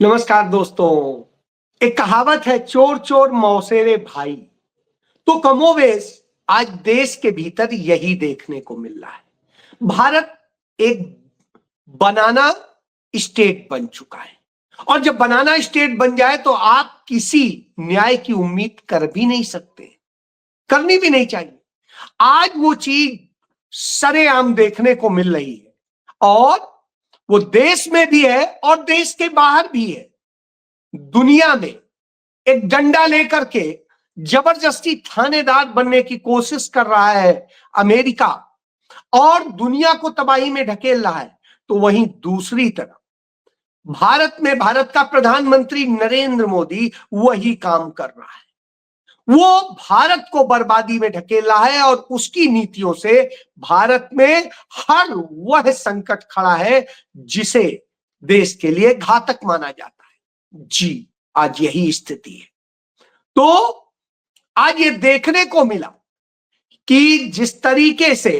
नमस्कार दोस्तों। एक कहावत है, चोर चोर मौसेरे भाई। तो कमोवेश आज देश के भीतर यही देखने को मिल रहा है। भारत एक बनाना स्टेट बन चुका है, और जब बनाना स्टेट बन जाए तो आप किसी न्याय की उम्मीद कर भी नहीं सकते, करनी भी नहीं चाहिए। आज वो चीज सरेआम देखने को मिल रही है, और वो देश में भी है और देश के बाहर भी है। दुनिया में एक डंडा लेकर के जबरदस्ती थानेदार बनने की कोशिश कर रहा है अमेरिका, और दुनिया को तबाही में ढकेल रहा है। तो वहीं दूसरी तरफ भारत में भारत का प्रधानमंत्री नरेंद्र मोदी वही काम कर रहा है। वो भारत को बर्बादी में ढकेल रहा है, और उसकी नीतियों से भारत में हर वह संकट खड़ा है जिसे देश के लिए घातक माना जाता है। जी, आज यही स्थिति है। तो आज ये देखने को मिला कि जिस तरीके से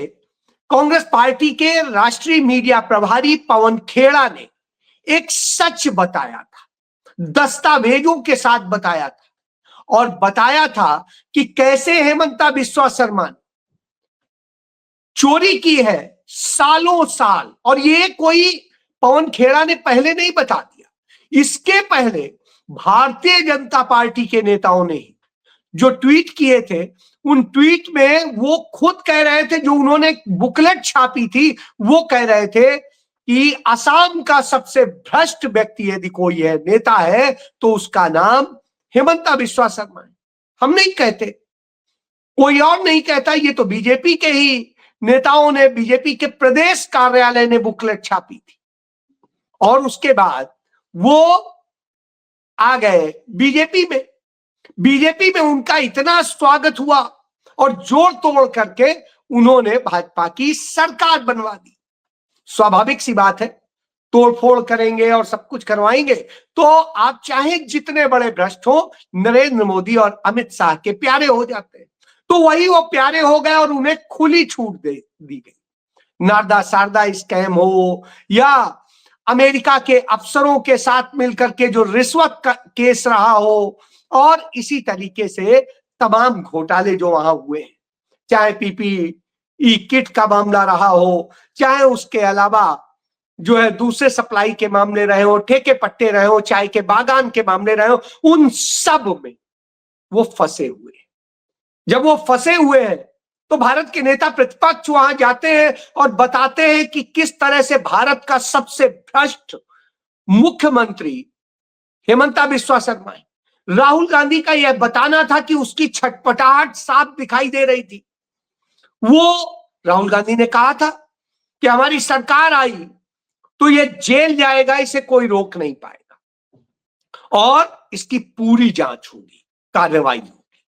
कांग्रेस पार्टी के राष्ट्रीय मीडिया प्रभारी पवन खेड़ा ने एक सच बताया था, दस्तावेजों के साथ बताया था, और बताया था कि कैसे हेमंता बिस्वा शर्मा ने चोरी की है सालों साल। और ये कोई पवन खेड़ा ने पहले नहीं बता दिया, इसके पहले भारतीय जनता पार्टी के नेताओं ने जो ट्वीट किए थे, उन ट्वीट में वो खुद कह रहे थे, जो उन्होंने बुकलेट छापी थी, वो कह रहे थे कि असम का सबसे भ्रष्ट व्यक्ति यदि कोई है, नेता है, तो उसका नाम हेमंता बिस्वा शर्मा है। हम नहीं कहते, कोई और नहीं कहता, ये तो बीजेपी के ही नेताओं ने, बीजेपी के प्रदेश कार्यालय ने बुकलेट छापी थी। और उसके बाद वो आ गए बीजेपी में उनका इतना स्वागत हुआ, और जोड़ तोड़ करके उन्होंने भाजपा की सरकार बनवा दी। स्वाभाविक सी बात है, तोड़फोड़ करेंगे और सब कुछ करवाएंगे तो आप चाहे जितने बड़े भ्रष्ट हो, नरेंद्र मोदी और अमित शाह के प्यारे हो जाते हैं। तो वही वो प्यारे हो गए और उन्हें खुली छूट दी गई। नारदा शारदा स्कैम हो, या अमेरिका के अफसरों के साथ मिलकर के जो रिश्वत का केस रहा हो, और इसी तरीके से तमाम घोटाले जो वहां हुए हैं, चाहे पीपीई किट का मामला रहा हो, चाहे उसके अलावा जो है दूसरे सप्लाई के मामले रहे हो, ठेके पट्टे रहे हो, चाय के बागान के मामले रहे हो, उन सब में वो फंसे हुए हैं। जब वो फंसे हुए हैं तो भारत के नेता प्रतिपक्ष वहां जाते हैं और बताते हैं कि किस तरह से भारत का सबसे भ्रष्ट मुख्यमंत्री हेमंता बिस्वा शर्मा है। राहुल गांधी का यह बताना था कि उसकी छटपटाहट साफ दिखाई दे रही थी। वो राहुल गांधी ने कहा था कि हमारी सरकार आई तो ये जेल जाएगा, इसे कोई रोक नहीं पाएगा, और इसकी पूरी जांच होगी, कार्रवाई होगी।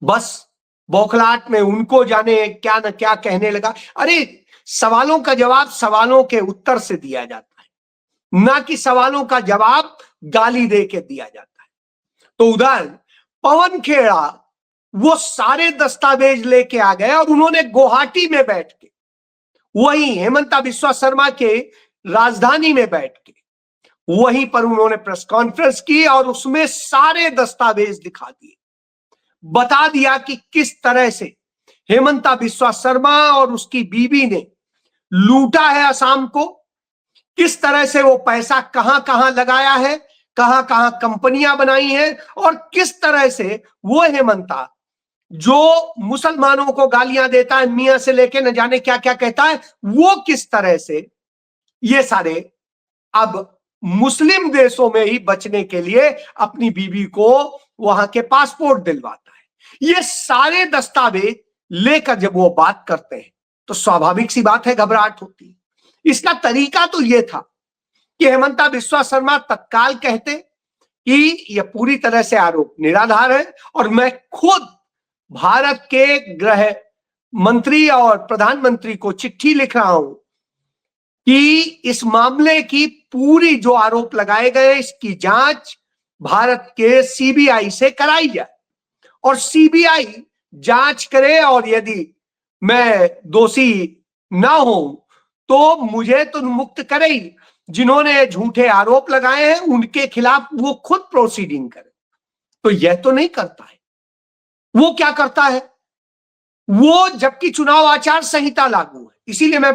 बस बौखलाहट में उनको जाने क्या न क्या कहने लगा। अरे, सवालों का जवाब सवालों के उत्तर से दिया जाता है, ना कि सवालों का जवाब गाली दे के दिया जाता है। तो उधर पवन खेड़ा वो सारे दस्तावेज लेके आ गए, और उन्होंने गुवाहाटी में बैठ के, वहीं हेमंता बिस्वा शर्मा के राजधानी में बैठ के, वहीं पर उन्होंने प्रेस कॉन्फ्रेंस की, और उसमें सारे दस्तावेज दिखा दिए, बता दिया कि किस तरह से हेमंता बिस्वा शर्मा और उसकी बीवी ने लूटा है असम को, किस तरह से वो पैसा कहां कहां लगाया है, कहां कहां कंपनियां बनाई हैं, और किस तरह से वो हेमंता जो मुसलमानों को गालियां देता है, मियां से लेके न जाने क्या क्या कहता है, वो किस तरह से ये सारे अब मुस्लिम देशों में ही बचने के लिए अपनी बीवी को वहां के पासपोर्ट दिलवाता है। ये सारे दस्तावेज लेकर जब वो बात करते हैं तो स्वाभाविक सी बात है, घबराहट होती है। इसका तरीका तो ये था कि हेमंता बिस्वा शर्मा तत्काल कहते कि यह पूरी तरह से आरोप निराधार है, और मैं खुद भारत के गृह मंत्री और प्रधानमंत्री को चिट्ठी लिख रहा हूं कि इस मामले की पूरी जो आरोप लगाए गए, इसकी जांच भारत के सीबीआई से कराई जाए, और सीबीआई जांच करे, और यदि मैं दोषी ना हूं तो मुझे तो मुक्त करे ही, जिन्होंने झूठे आरोप लगाए हैं उनके खिलाफ वो खुद प्रोसीडिंग करे। तो यह तो नहीं करता है। वो क्या करता है, वो जबकि चुनाव आचार संहिता लागू है, इसीलिए मैं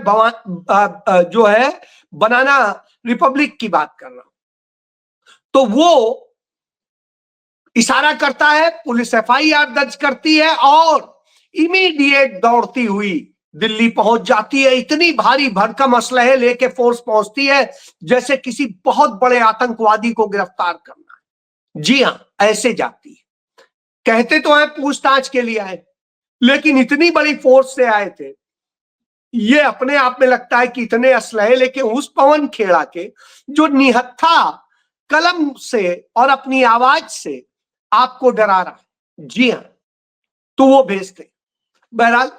जो है बनाना रिपब्लिक की बात कर रहा हूं, तो वो इशारा करता है, पुलिस एफआईआर दर्ज करती है और इमीडिएट दौड़ती हुई दिल्ली पहुंच जाती है। इतनी भारी भरकम असलहे लेके फोर्स पहुंचती है जैसे किसी बहुत बड़े आतंकवादी को गिरफ्तार करना है। जी हां, ऐसे जाती है। कहते तो है पूछताछ के लिए आए, लेकिन इतनी बड़ी फोर्स से आए थे, ये अपने आप में लगता है कि इतने असलहे लेके उस पवन खेड़ा के, जो निहत्था कलम से और अपनी आवाज से आपको डरा रहा है, जी हां, तो वो भेजते। बहरहाल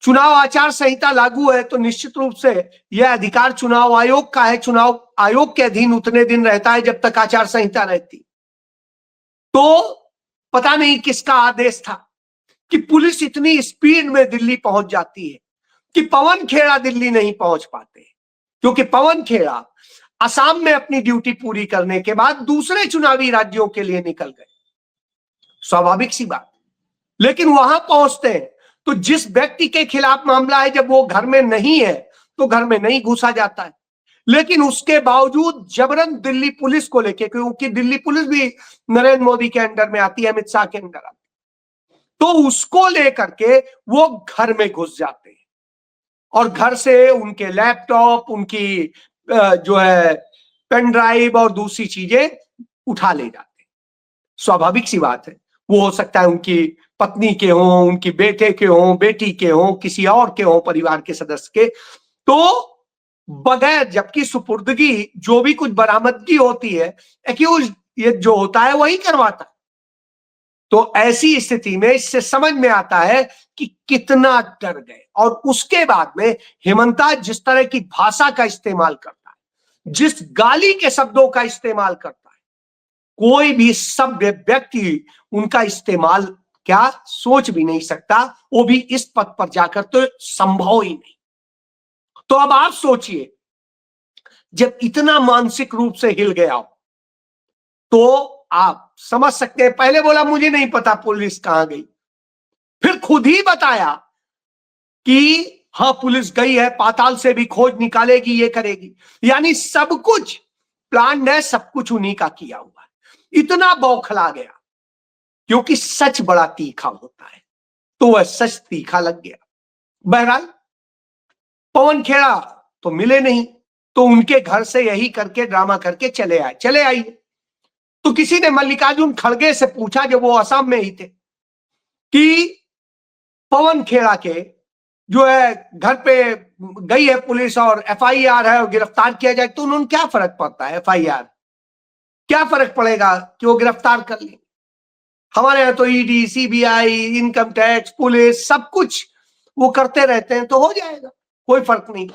चुनाव आचार संहिता लागू है तो निश्चित रूप से यह अधिकार चुनाव आयोग का है। चुनाव आयोग के अधीन उतने दिन रहता है जब तक आचार संहिता रहती। तो पता नहीं किसका आदेश था कि पुलिस इतनी स्पीड में दिल्ली पहुंच जाती है कि पवन खेड़ा दिल्ली नहीं पहुंच पाते, क्योंकि पवन खेड़ा असम में अपनी ड्यूटी पूरी करने के बाद दूसरे चुनावी राज्यों के लिए निकल गए, स्वाभाविक सी बात। लेकिन वहां पहुंचते हैं तो जिस व्यक्ति के खिलाफ मामला है, जब वो घर में नहीं है तो घर में नहीं घुसा जाता है, लेकिन उसके बावजूद जबरन दिल्ली पुलिस को लेके, क्योंकि दिल्ली पुलिस भी नरेंद्र मोदी के अंडर में आती है, अमित शाह के अंडर आती है, तो उसको लेकर के वो घर में घुस जाते हैं और घर से उनके लैपटॉप, उनकी जो है पेन ड्राइव और दूसरी चीजें उठा ले जाते हैं। स्वाभाविक सी बात है, वो हो सकता है उनकी पत्नी के हों, उनकी बेटे के हों, बेटी के हों, किसी और के हों, परिवार के सदस्य के, तो बगैर, जबकि सुपुर्दगी जो भी कुछ बरामदगी होती है, एक्यूज ये जो होता है वही करवाता है। तो ऐसी स्थिति में इससे समझ में आता है कि कितना डर गए। और उसके बाद में हेमंता जिस तरह की भाषा का इस्तेमाल करता है, जिस गाली के शब्दों का इस्तेमाल करता है, कोई भी सभ्य व्यक्ति उनका इस्तेमाल क्या सोच भी नहीं सकता, वो भी इस पद पर जाकर, तो संभव ही नहीं। तो अब आप सोचिए, जब इतना मानसिक रूप से हिल गया हो तो आप समझ सकते हैं। पहले बोला मुझे नहीं पता पुलिस कहां गई, फिर खुद ही बताया कि हाँ पुलिस गई है, पाताल से भी खोज निकालेगी, ये करेगी। यानी सब कुछ प्लान है, सब कुछ उन्हीं का किया हुआ है। इतना बौखला गया क्योंकि सच बड़ा तीखा होता है, तो वह सच तीखा लग गया। बहरहाल पवन खेड़ा तो मिले नहीं, तो उनके घर से यही करके ड्रामा करके चले आइए। तो किसी ने मल्लिकार्जुन खड़गे से पूछा, जब वो असम में ही थे, कि पवन खेड़ा के जो है घर पे गई है पुलिस और एफआईआर है और गिरफ्तार किया जाए, तो उन्होंने क्या फर्क पड़ता है, एफआईआर क्या फर्क पड़ेगा कि वो गिरफ्तार कर ले। हमारे यहां तो ED, CBI, income tax, police सब कुछ वो करते रहते हैं, तो हो जाएगा, कोई फर्क नहीं।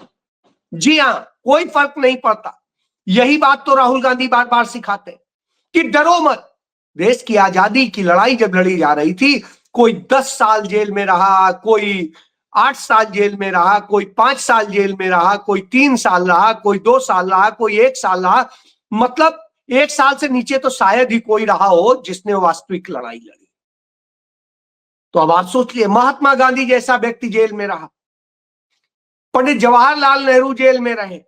जी हां, कोई फर्क नहीं पड़ता। यही बात तो राहुल गांधी बार बार सिखाते हैं कि डरो मत। देश की आजादी की लड़ाई जब लड़ी जा रही थी, कोई 10 साल जेल में रहा, कोई 8 साल जेल में रहा, कोई 5 साल जेल में रहा, कोई 3 साल रहा, कोई 2 साल रहा, कोई 1 साल रहा। मतलब 1 साल से नीचे तो शायद ही कोई रहा हो जिसने वास्तविक लड़ाई लड़ी। तो अब आप सोचिए, महात्मा गांधी जैसा व्यक्ति जेल में रहा, पंडित जवाहरलाल नेहरू जेल में रहे,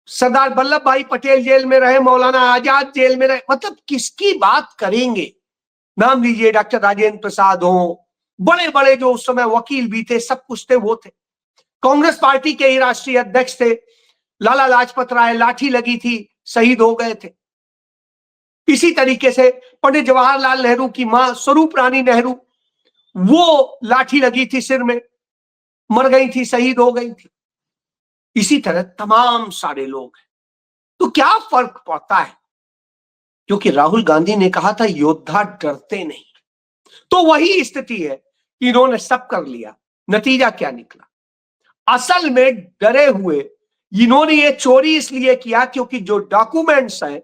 सरदार वल्लभ भाई पटेल जेल में रहे, मौलाना आजाद जेल में रहे। मतलब किसकी बात करेंगे, नाम लीजिए, डॉक्टर राजेंद्र प्रसाद हो, बड़े बड़े जो उस समय वकील भी थे, सब कुछ थे, वो थे। कांग्रेस पार्टी के ही राष्ट्रीय अध्यक्ष थे लाला लाजपत राय, लाठी लगी थी, शहीद हो गए थे। इसी तरीके से पंडित जवाहरलाल नेहरू की मां स्वरूप रानी नेहरू, वो लाठी लगी थी सिर में, मर गई थी, शहीद हो गई थी। इसी तरह तमाम सारे लोग हैं। तो क्या फर्क पड़ता है, क्योंकि राहुल गांधी ने कहा था योद्धा डरते नहीं। तो वही स्थिति है कि इन्होंने सब कर लिया, नतीजा क्या निकला। असल में डरे हुए इन्होंने ये चोरी इसलिए किया क्योंकि जो डॉक्यूमेंट्स हैं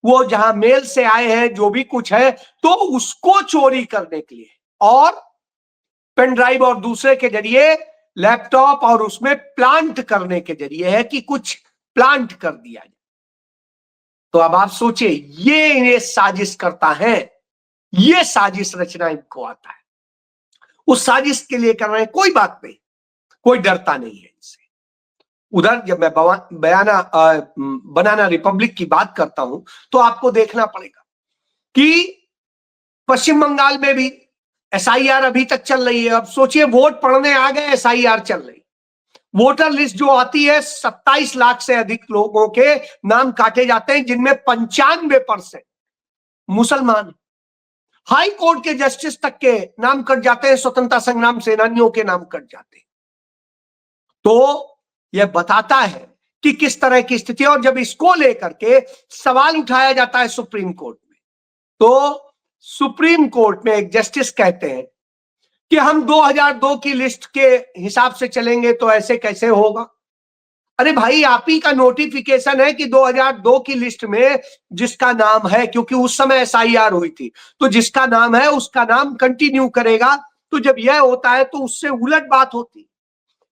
वो जहां मेल से आए हैं, जो भी कुछ है, तो उसको चोरी करने के लिए, और पेन ड्राइव और दूसरे के जरिए लैपटॉप और उसमें प्लांट करने के जरिए है कि कुछ प्लांट कर दिया जाए। तो अब आप सोचिए, ये इन्हें साजिश करता है, ये साजिश रचना इनको आता है। उस साजिश के लिए कर रहे हैं, कोई बात नहीं, कोई डरता नहीं है इनसे। उधर जब मैं बनाना रिपब्लिक की बात करता हूं तो आपको देखना पड़ेगा कि पश्चिम बंगाल में भी एसआईआर अभी तक चल रही है। अब सोचिए, वोट पड़ने आ गए, एसआईआर चल रही। वोटर लिस्ट जो आती है, 27 लाख से अधिक लोगों के नाम काटे जाते हैं, जिनमें 95% मुसलमान। हाई कोर्ट के जस्टिस तक के नाम कट जाते हैं, स्वतंत्रता संग्राम सेनानियों के नाम कट जाते हैं। तो यह बताता है कि किस तरह की स्थिति है। और जब इसको लेकर के सवाल उठाया जाता है सुप्रीम कोर्ट में, तो सुप्रीम कोर्ट में एक जस्टिस कहते हैं कि हम 2002 की लिस्ट के हिसाब से चलेंगे तो ऐसे कैसे होगा। अरे भाई, आप ही का नोटिफिकेशन है कि 2002 की लिस्ट में जिसका नाम है, क्योंकि उस समय एसआईआर हुई थी, तो जिसका नाम है उसका नाम कंटिन्यू करेगा। तो जब यह होता है तो उससे उलट बात होती।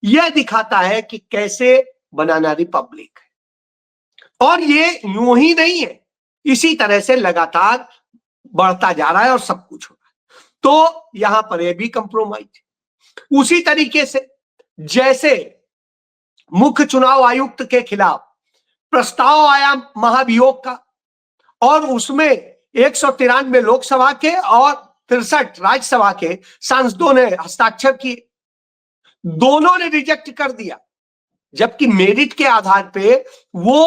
यह दिखाता है कि कैसे बनाना रिपब्लिक है। और ये यूं ही नहीं है, इसी तरह से लगातार बढ़ता जा रहा है और सब कुछ हो रहा है। तो यहां पर यह भी कंप्रोमाइज। उसी तरीके से जैसे मुख्य चुनाव आयुक्त के खिलाफ प्रस्ताव आया महाभियोग का, और उसमें 193 लोकसभा के और 63 राज्यसभा के सांसदों ने हस्ताक्षर किए, दोनों ने रिजेक्ट कर दिया, जबकि मेरिट के आधार पे वो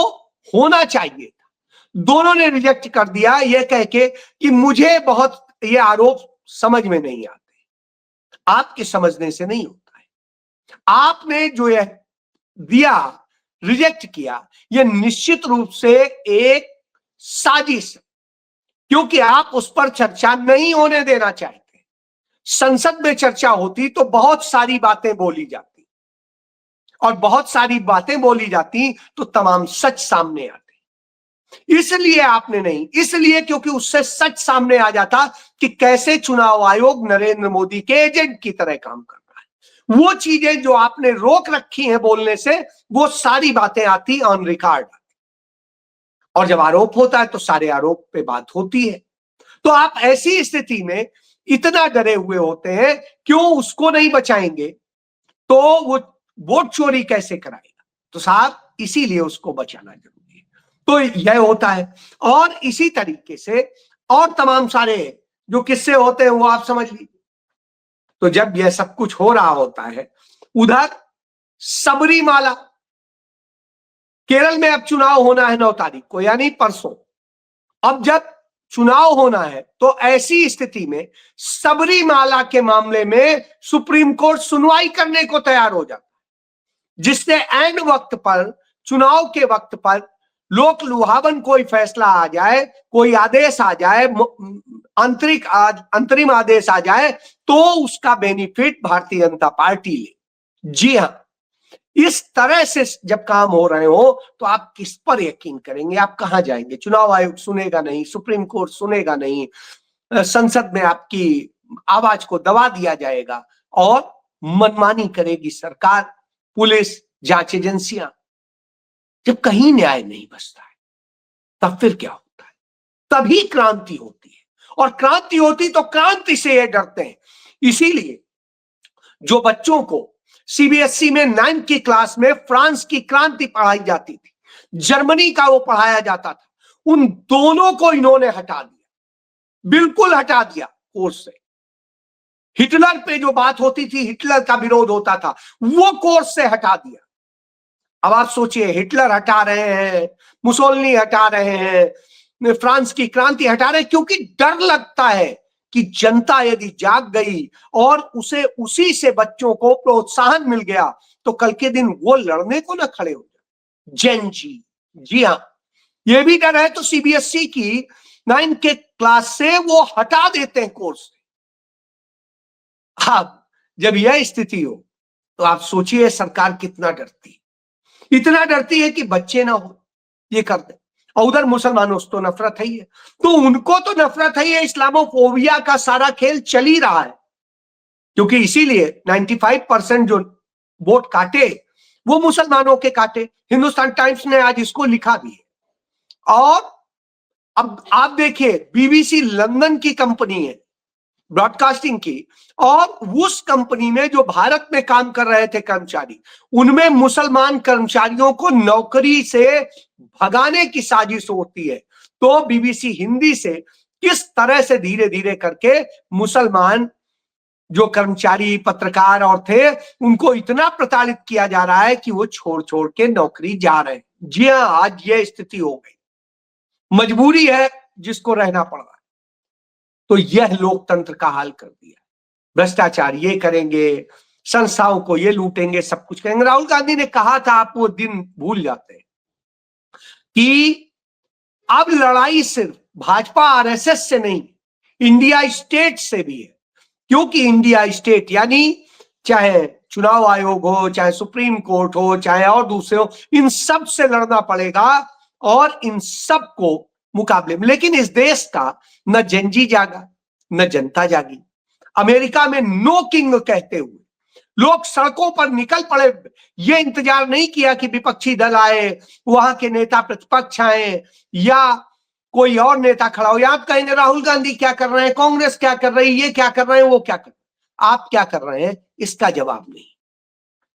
होना चाहिए था। दोनों ने रिजेक्ट कर दिया, यह कह के कि मुझे बहुत ये आरोप समझ में नहीं आते। आपके समझने से नहीं होता है, आपने जो यह दिया, रिजेक्ट किया, यह निश्चित रूप से एक साजिश है, क्योंकि आप उस पर चर्चा नहीं होने देना चाहते। संसद में चर्चा होती तो बहुत सारी बातें बोली जाती, और बहुत सारी बातें बोली जाती तो तमाम सच सामने आते। इसलिए आपने नहीं, इसलिए क्योंकि उससे सच सामने आ जाता कि कैसे चुनाव आयोग नरेंद्र मोदी के एजेंट की तरह काम कर रहा है। वो चीजें जो आपने रोक रखी हैं बोलने से, वो सारी बातें आती ऑन रिकॉर्ड। और जब आरोप होता है तो सारे आरोप पे बात होती है। तो आप ऐसी स्थिति में इतना डरे हुए होते हैं, क्यों उसको नहीं बचाएंगे तो वो वोट चोरी कैसे कराएगा। तो साहब, इसीलिए उसको बचाना जरूरी है। तो यह होता है। और इसी तरीके से और तमाम सारे जो किस्से होते हैं वो आप समझ लीजिए। तो जब यह सब कुछ हो रहा होता है, उधर सबरीमाला, केरल में अब चुनाव होना है 9 तारीख को, यानी परसों। अब जब चुनाव होना है तो ऐसी स्थिति में सबरीमाला के मामले में सुप्रीम कोर्ट सुनवाई करने को तैयार हो जाता, जिससे एंड वक्त पर, चुनाव के वक्त पर लोक लुभावन कोई फैसला आ जाए, कोई आदेश आ जाए, अंतरिम आदेश आ जाए, तो उसका बेनिफिट भारतीय जनता पार्टी ले। जी हां, इस तरह से जब काम हो रहे हो तो आप किस पर यकीन करेंगे? आप कहां जाएंगे? चुनाव आयोग सुनेगा नहीं, सुप्रीम कोर्ट सुनेगा नहीं, संसद में आपकी आवाज को दबा दिया जाएगा और मनमानी करेगी सरकार, पुलिस, जांच एजेंसियां। जब कहीं न्याय नहीं बचता है, तब फिर क्या होता है? तभी क्रांति होती है। और क्रांति होती तो क्रांति से ये डरते हैं। इसीलिए जो बच्चों को सीबीएसई में 9th की क्लास में फ्रांस की क्रांति पढ़ाई जाती थी, जर्मनी का वो पढ़ाया जाता था, उन दोनों को इन्होंने हटा दिया, बिल्कुल हटा दिया कोर्स से। हिटलर पे जो बात होती थी, हिटलर का विरोध होता था, वो कोर्स से हटा दिया। अब आप सोचिए, हिटलर हटा रहे हैं, मुसोलिनी हटा रहे हैं, फ्रांस की क्रांति हटा रहे हैं, क्योंकि डर लगता है कि जनता यदि जाग गई और उसे उसी से बच्चों को प्रोत्साहन मिल गया तो कल के दिन वो लड़ने को ना खड़े हो जाए। जेन जी, जी हाँ, ये भी डर है। तो सीबीएसई की 9 के क्लास से वो हटा देते हैं कोर्स से। अब जब यह स्थिति हो तो आप सोचिए सरकार कितना डरती है। इतना डरती है कि बच्चे ना हो, ये कर दे। और उधर मुसलमानों से तो नफरत है ही है, तो उनको तो नफरत है ही है। इस्लामोफोबिया का सारा खेल चल ही रहा है, क्योंकि इसीलिए 95% जो वोट काटे वो मुसलमानों के काटे। हिंदुस्तान टाइम्स ने आज इसको लिखा भी है। और अब आप देखिए, बीबीसी लंदन की कंपनी है ब्रॉडकास्टिंग की, और उस कंपनी में जो भारत में काम कर रहे थे कर्मचारी, उनमें मुसलमान कर्मचारियों को नौकरी से भगाने की साजिश होती है। तो बीबीसी हिंदी से किस तरह से धीरे धीरे करके मुसलमान जो कर्मचारी पत्रकार और थे, उनको इतना प्रताड़ित किया जा रहा है कि वो छोड़ छोड़ के नौकरी जा रहे हैं। जी हां, आज ये स्थिति हो गई, मजबूरी है जिसको रहना पड़ रहा है। तो यह लोकतंत्र का हाल कर दिया। भ्रष्टाचार ये करेंगे, संस्थाओं को ये लूटेंगे, सब कुछ करेंगे। राहुल गांधी ने कहा था, आप वो दिन भूल जाते हैं, कि अब लड़ाई सिर्फ भाजपा आरएसएस से नहीं, इंडिया स्टेट से भी है। क्योंकि इंडिया स्टेट यानी चाहे चुनाव आयोग हो, चाहे सुप्रीम कोर्ट हो, चाहे और दूसरे हो, इन सब से लड़ना पड़ेगा और इन सब को मुकाबले में। लेकिन इस देश का न जनजी जागा, न जनता जागी। अमेरिका में नो किंग कहते हुए लोग सड़कों पर निकल पड़े। ये इंतजार नहीं किया कि विपक्षी दल आए, वहां के नेता प्रतिपक्ष आए, या कोई और नेता खड़ा हो। आप कहेंगे राहुल गांधी क्या कर रहे हैं, कांग्रेस क्या कर रही है, ये क्या कर रहे हैं, वो क्या कर रहे हैं। आप क्या कर रहे हैं, इसका जवाब नहीं।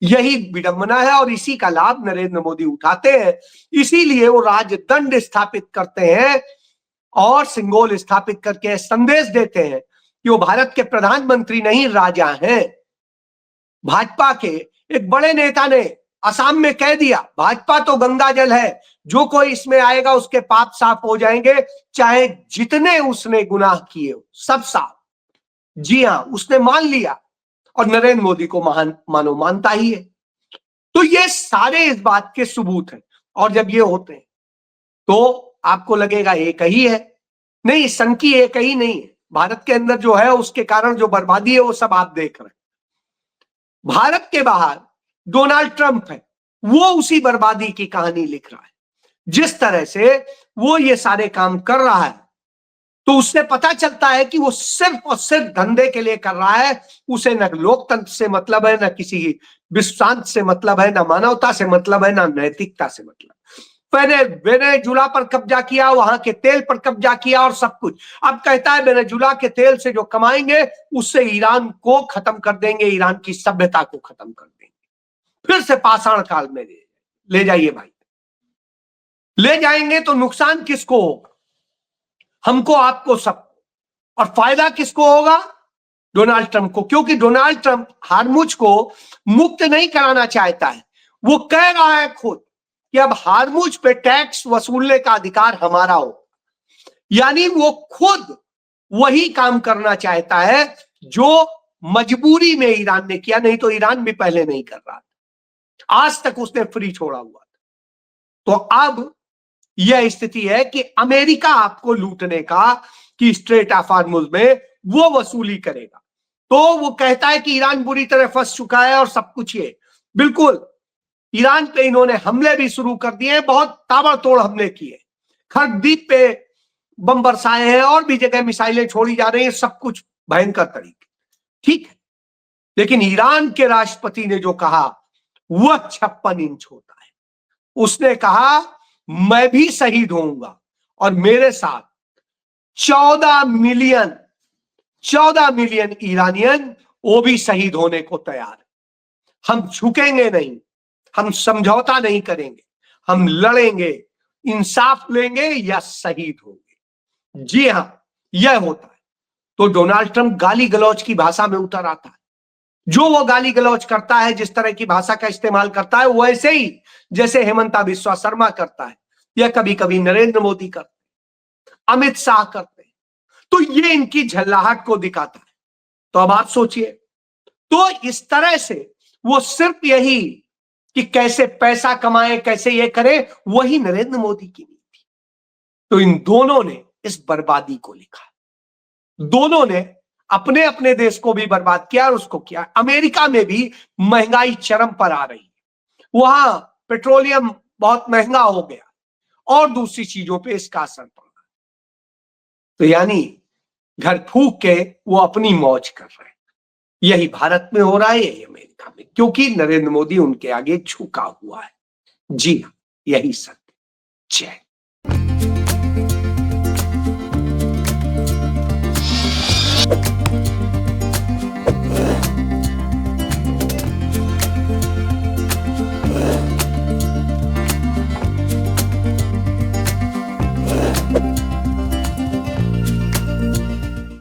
यही विडंबना है और इसी का लाभ नरेंद्र मोदी उठाते हैं। इसीलिए वो राजदंड स्थापित करते हैं और सिंगोल स्थापित करके संदेश देते हैं कि वो भारत के प्रधानमंत्री नहीं, राजा हैं। भाजपा के एक बड़े नेता ने असम में कह दिया, भाजपा तो गंगा जल है, जो कोई इसमें आएगा उसके पाप साफ हो जाएंगे, चाहे जितने उसने गुनाह किए सब साफ। जी हां, उसने मान लिया और नरेंद्र मोदी को मानो मानता ही है। तो ये सारे इस बात के सबूत हैं। और जब ये होते हैं तो आपको लगेगा एक ही है, नहीं, संकी एक ही नहीं है। भारत के अंदर जो है उसके कारण जो बर्बादी है वो सब आप देख रहे हैं। भारत के बाहर डोनाल्ड ट्रंप है, वो उसी बर्बादी की कहानी लिख रहा है। जिस तरह से वो ये सारे काम कर रहा है, तो उससे पता चलता है कि वो सिर्फ और सिर्फ धंधे के लिए कर रहा है। उसे न लोकतंत्र से मतलब है, न किसी विश्वास से मतलब है, न मानवता से मतलब है, न नैतिकता से मतलब। पहले वेनेजुला पर कब्जा किया, वहां के तेल पर कब्जा किया और सब कुछ। अब कहता है वेनेजुला के तेल से जो कमाएंगे उससे ईरान को खत्म कर देंगे, ईरान की सभ्यता को खत्म कर देंगे। फिर से पाषाण काल में ले जाइए भाई। ले जाएंगे तो नुकसान किसको होगा, हमको, आपको, सबको। और फायदा किसको होगा, डोनाल्ड ट्रंप को। क्योंकि डोनाल्ड ट्रंप हारमुज को मुक्त नहीं कराना चाहता है। वो कह रहा है खुद कि अब हारमुज पे टैक्स वसूलने का अधिकार हमारा हो। यानी वो खुद वही काम करना चाहता है जो मजबूरी में ईरान ने किया, नहीं तो ईरान भी पहले नहीं कर रहा था, आज तक उसने फ्री छोड़ा हुआ था। तो अब यह स्थिति है कि अमेरिका आपको लूटने का, कि स्ट्रेट ऑफ हॉर्मुज में वो वसूली करेगा। तो वो कहता है कि ईरान बुरी तरह फंस चुका है और सब कुछ। ये बिल्कुल, ईरान पे इन्होंने हमले भी शुरू कर दिए, बहुत ताबड़तोड़ हमले किए, खरद्वीप पे बम बरसाए हैं और भी जगह मिसाइलें छोड़ी जा रही हैं, सब कुछ भयंकर तरीके। ठीक है, लेकिन ईरान के राष्ट्रपति ने जो कहा वह 56 इंच होता है। उसने कहा मैं भी शहीद होऊंगा और मेरे साथ 14 मिलियन ईरानियन वो भी शहीद होने को तैयार है। हम झुकेंगे नहीं, हम समझौता नहीं करेंगे, हम लड़ेंगे, इंसाफ लेंगे या शहीद होंगे। जी हां, यह होता है। तो डोनाल्ड ट्रंप गाली गलौज की भाषा में उतर आता है। जो वो गाली गलौज करता है, जिस तरह की भाषा का इस्तेमाल करता है, वैसे ही जैसे हेमंता बिस्वा शर्मा करता है, या कभी कभी नरेंद्र मोदी करते, अमित शाह करते, तो ये इनकी झल्लाहट को दिखाता है। तो अब आप सोचिए, तो इस तरह से वो सिर्फ यही कि कैसे पैसा कमाए, कैसे ये करे, वही नरेंद्र मोदी की नीति। तो इन दोनों ने इस बर्बादी को लिखा, दोनों ने अपने अपने देश को भी बर्बाद किया और उसको किया। अमेरिका में भी महंगाई चरम पर आ रही है, वहां पेट्रोलियम बहुत महंगा हो गया और दूसरी चीजों पे इसका असर पड़ रहा। तो यानी घर फूक के वो अपनी मौज कर रहे हैं। यही भारत में हो रहा है, यही अमेरिका में, क्योंकि नरेंद्र मोदी उनके आगे झुका हुआ है। जी हाँ, यही सत्य। जय